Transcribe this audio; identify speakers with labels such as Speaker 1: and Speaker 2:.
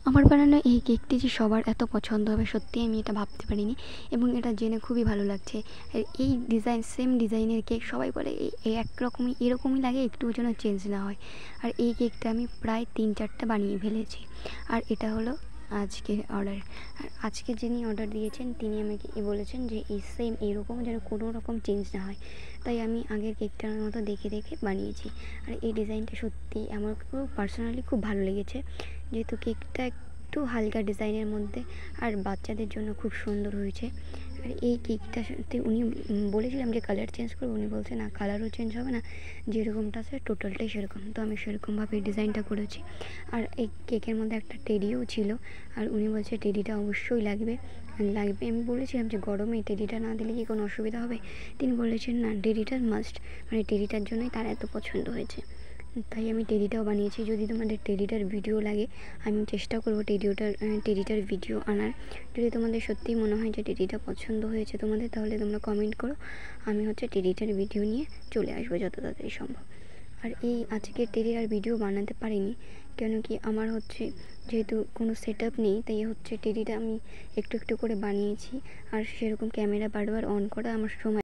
Speaker 1: আমার বানানো এই কেকটি যে সবার এত পছন্দ হবে সত্যিই আমি এটা ভাবতে পারিনি, এবং এটা জেনে খুবই ভালো লাগছে। আর এই ডিজাইন, সেম ডিজাইনের কেক সবাই বলে এই একরকমই, এরকমই লাগে, একটুও যেন চেঞ্জ না হয়। আর এই কেকটা আমি প্রায় 3-4টা বানিয়ে ফেলেছি। আর এটা হলো আজকে অর্ডার। আর আজকে যিনি অর্ডার দিয়েছেন তিনি আমাকে বলেছেন যে এই সেম এরকম যেন কোনো রকম চেঞ্জ না হয়। তাই আমি আগের কেকটার মতো দেখে দেখে বানিয়েছি। আর এই ডিজাইনটা সত্যি আমার খুব পার্সোনালি খুব ভালো লেগেছে, যেহেতু কেকটা একটু হালকা ডিজাইনের মধ্যে আর বাচ্চাদের জন্য খুব সুন্দর হয়েছে। আর এই কেকটার সাথে উনি বলেছিলাম যে কালার চেঞ্জ করবো, উনি বলছে না, কালারও চেঞ্জ হবে না, যেরকমটা আছে টোটালটাই সেরকম। তো আমি সেরকমভাবে ডিজাইনটা করেছি। আর এই কেকের মধ্যে একটা টেডিও ছিল, আর উনি বলছে টেডিটা অবশ্যই লাগবে। আমি বলেছিলাম যে গরমে টেডিটা না দিলে কি কোনো অসুবিধা হবে? তিনি বলেছেন না, টেডিটা মাস্ট, মানে টেডিটার জন্যই তার এত পছন্দ হয়েছে। তাই আমি টেডিটাও বানিয়েছি। যদি তোমাদের টেডিটার ভিডিও লাগে আমি চেষ্টা করবো টেডিটার ভিডিও আনার। যদি তোমাদের সত্যিই মনে হয় যে টেডিটা পছন্দ হয়েছে তোমাদের, তাহলে তোমরা কমেন্ট করো, আমি টেডিটার ভিডিও নিয়ে চলে আসবো যত তাড়াতাড়ি সম্ভব। আর এই আজকে টেডিটার ভিডিও বানাতে পারিনি, কেন কি আমার যেহেতু কোনো সেট আপ নেই, তাই টেডিটা আমি একটু একটু করে বানিয়েছি। আর সেরকম ক্যামেরা বারবার অন করা আমার সময়